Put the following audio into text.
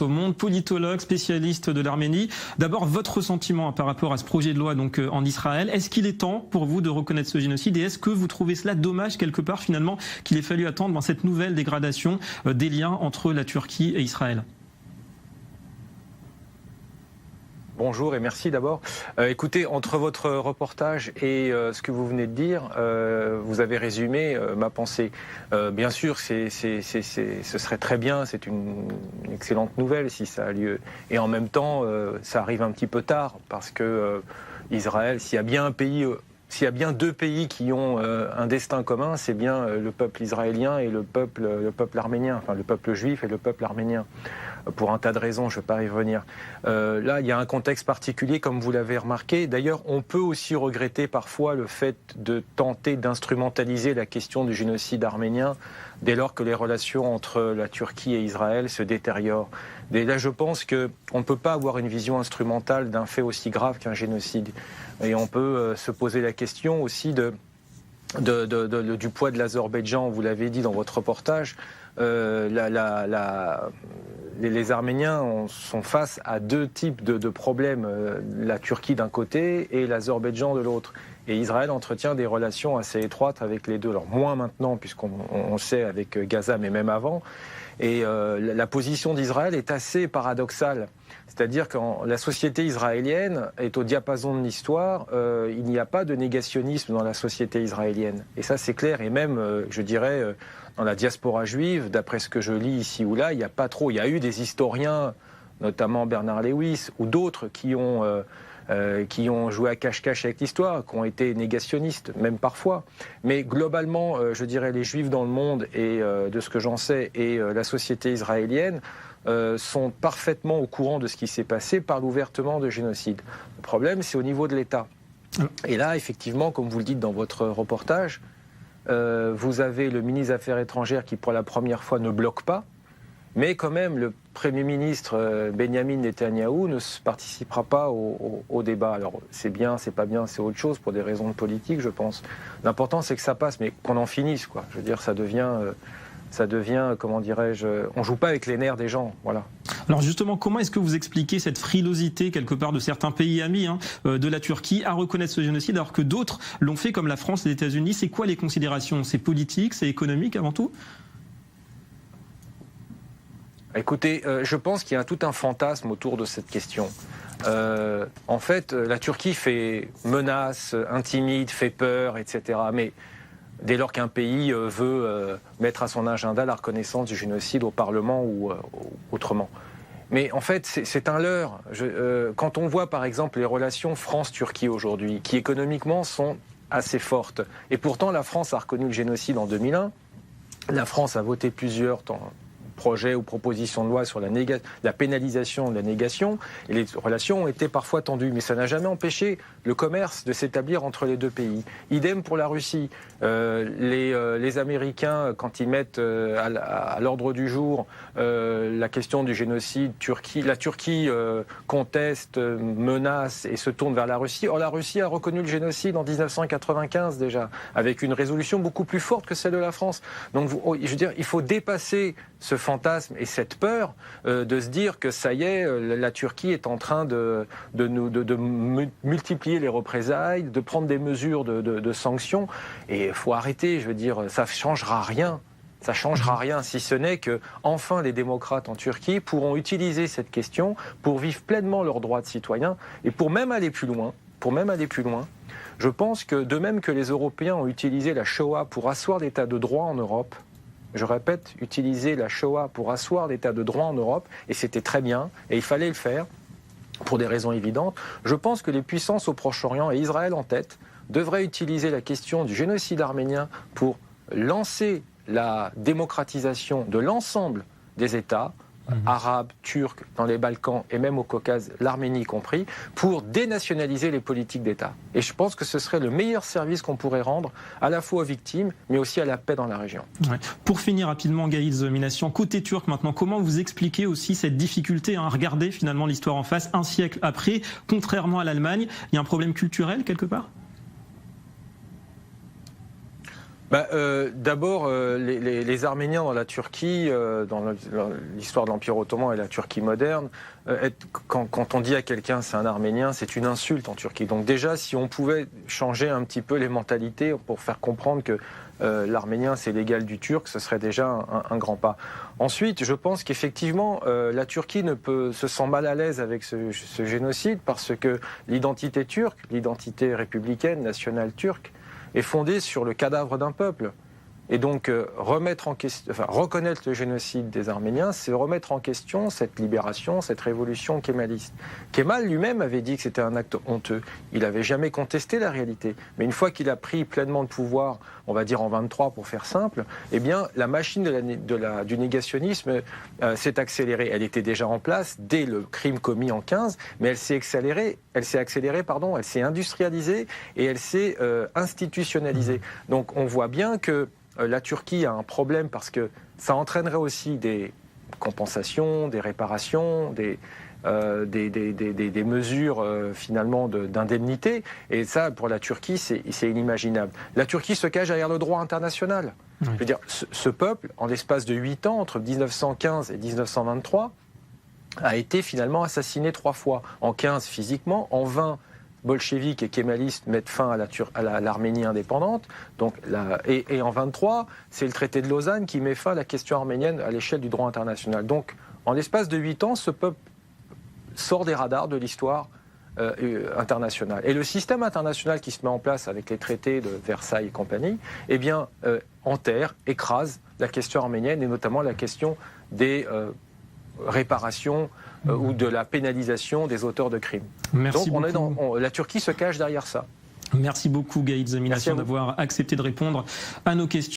Au Monde, politologue, spécialiste de l'Arménie. D'abord, votre ressentiment par rapport à ce projet de loi donc en Israël. Est-ce qu'il est temps pour vous de reconnaître ce génocide et est-ce que vous trouvez cela dommage quelque part finalement qu'il ait fallu attendre dans cette nouvelle dégradation des liens entre la Turquie et Israël ? Bonjour et merci d'abord. Écoutez, entre votre reportage et ce que vous venez de dire, vous avez résumé ma pensée. Bien sûr, ce serait très bien, c'est une excellente nouvelle si ça a lieu. Et en même temps, ça arrive un petit peu tard parce que Israël, s'il y a bien un pays... S'il y a bien deux pays qui ont un destin commun, c'est bien le peuple israélien et le peuple arménien, enfin le peuple juif et le peuple arménien. Pour un tas de raisons, je ne vais pas y revenir. Là, il y a un contexte particulier, comme vous l'avez remarqué. D'ailleurs, on peut aussi regretter parfois le fait de tenter d'instrumentaliser la question du génocide arménien dès lors que les relations entre la Turquie et Israël se détériorent. Et là, je pense qu'on ne peut pas avoir une vision instrumentale d'un fait aussi grave qu'un génocide. Et on peut se poser la question aussi du poids de l'Azerbaïdjan, vous l'avez dit dans votre reportage. Les Arméniens sont face à deux types de problèmes, la Turquie d'un côté et l'Azerbaïdjan de l'autre. Et Israël entretient des relations assez étroites avec les deux. Alors moins maintenant, puisqu'on sait avec Gaza, mais même avant. Et la position d'Israël est assez paradoxale. C'est-à-dire que la société israélienne est au diapason de l'histoire. Il n'y a pas de négationnisme dans la société israélienne. Et ça, c'est clair. Et même, je dirais, dans la diaspora juive, d'après ce que je lis ici ou là, il n'y a pas trop. Il y a eu des historiens, notamment Bernard Lewis, ou d'autres qui ont joué à cache-cache avec l'histoire, qui ont été négationnistes, même parfois. Mais globalement, je dirais, les Juifs dans le monde, et de ce que j'en sais, et la société israélienne, sont parfaitement au courant de ce qui s'est passé, parlent ouvertement de génocide. Le problème, c'est au niveau de l'État. Et là, effectivement, comme vous le dites dans votre reportage, vous avez le ministre des Affaires étrangères qui, pour la première fois, ne bloque pas, mais quand même, le Premier ministre Benjamin Netanyahou ne participera pas au débat. Alors, c'est bien, c'est pas bien, c'est autre chose, pour des raisons politiques, je pense. L'important, c'est que ça passe, mais qu'on en finisse, quoi. Je veux dire, ça devient, comment dirais-je, on joue pas avec les nerfs des gens, voilà. Alors justement, comment est-ce que vous expliquez cette frilosité quelque part de certains pays amis de la Turquie à reconnaître ce génocide alors que d'autres l'ont fait comme la France et les États-Unis? C'est quoi les considérations? C'est politique, c'est économique avant tout? Écoutez, je pense qu'il y a tout un fantasme autour de cette question. En fait, la Turquie fait menace, intimide, fait peur, etc. Mais dès lors qu'un pays veut mettre à son agenda la reconnaissance du génocide au Parlement ou autrement. Mais en fait, c'est un leurre. Quand on voit par exemple les relations France-Turquie aujourd'hui, qui économiquement sont assez fortes, et pourtant la France a reconnu le génocide en 2001, la France a voté plusieurs projets ou propositions de loi sur la pénalisation de la négation, et les relations ont été parfois tendues, mais ça n'a jamais empêché le commerce de s'établir entre les deux pays. Idem pour la Russie. Les Américains, quand ils mettent à l'ordre du jour la question du génocide, la Turquie conteste, menace et se tourne vers la Russie. Or, la Russie a reconnu le génocide en 1995 déjà, avec une résolution beaucoup plus forte que celle de la France. Donc, je veux dire, il faut dépasser ce fantasme et cette peur de se dire que ça y est, la Turquie est en train de multiplier les représailles, de prendre des mesures de sanctions. Et il faut arrêter, je veux dire, ça ne changera rien. Ça ne changera rien, si ce n'est que, enfin, les démocrates en Turquie pourront utiliser cette question pour vivre pleinement leurs droits de citoyens et pour même aller plus loin. Je pense que, de même que les Européens ont utilisé la Shoah pour asseoir l'état de droit en Europe, je répète, utiliser la Shoah pour asseoir l'état de droit en Europe, et c'était très bien, et il fallait le faire, pour des raisons évidentes. Je pense que les puissances au Proche-Orient, et Israël en tête, devraient utiliser la question du génocide arménien pour lancer la démocratisation de l'ensemble des États, arabes, turcs, dans les Balkans et même au Caucase, l'Arménie compris, pour dénationaliser les politiques d'État. Et je pense que ce serait le meilleur service qu'on pourrait rendre à la fois aux victimes, mais aussi à la paix dans la région. Ouais. Pour finir rapidement, Gaïd Minassian, côté turc maintenant, comment vous expliquez aussi cette difficulté à regarder finalement l'histoire en face un siècle après, contrairement à l'Allemagne? Il y a un problème culturel quelque part? D'abord, les Arméniens dans la Turquie, dans l'histoire de l'Empire ottoman et la Turquie moderne, quand on dit à quelqu'un c'est un Arménien, c'est une insulte en Turquie. Donc déjà, si on pouvait changer un petit peu les mentalités pour faire comprendre que l'Arménien c'est l'égal du Turc, ce serait déjà un grand pas. Ensuite, je pense qu'effectivement, la Turquie se sent mal à l'aise avec ce génocide parce que l'identité turque, l'identité républicaine, nationale turque, est fondée sur le cadavre d'un peuple. Et donc, reconnaître le génocide des Arméniens, c'est remettre en question cette libération, cette révolution kémaliste. Kémal lui-même avait dit que c'était un acte honteux. Il n'avait jamais contesté la réalité. Mais une fois qu'il a pris pleinement de pouvoir, on va dire en 23 pour faire simple, eh bien, la machine du négationnisme s'est accélérée. Elle était déjà en place dès le crime commis en 15, mais elle s'est accélérée, elle s'est industrialisée et elle s'est institutionnalisée. Donc, on voit bien que la Turquie a un problème parce que ça entraînerait aussi des compensations, des réparations, des mesures finalement d'indemnité. Et ça, pour la Turquie, c'est inimaginable. La Turquie se cache derrière le droit international. Oui. Je veux dire, ce peuple, en l'espace de 8 ans, entre 1915 et 1923, a été finalement assassiné 3 fois. En 15 physiquement, en 20 bolcheviques et kémalistes mettent fin à l'Arménie indépendante. Donc, et en 23, c'est le traité de Lausanne qui met fin à la question arménienne à l'échelle du droit international. Donc, en l'espace de 8 ans, ce peuple sort des radars de l'histoire internationale. Et le système international qui se met en place avec les traités de Versailles et compagnie, eh bien, enterre, écrase la question arménienne et notamment la question des réparations ou de la pénalisation des auteurs de crimes. Merci Donc beaucoup. la Turquie se cache derrière ça. Merci beaucoup Gaïd Zaminassian d'avoir accepté de répondre à nos questions.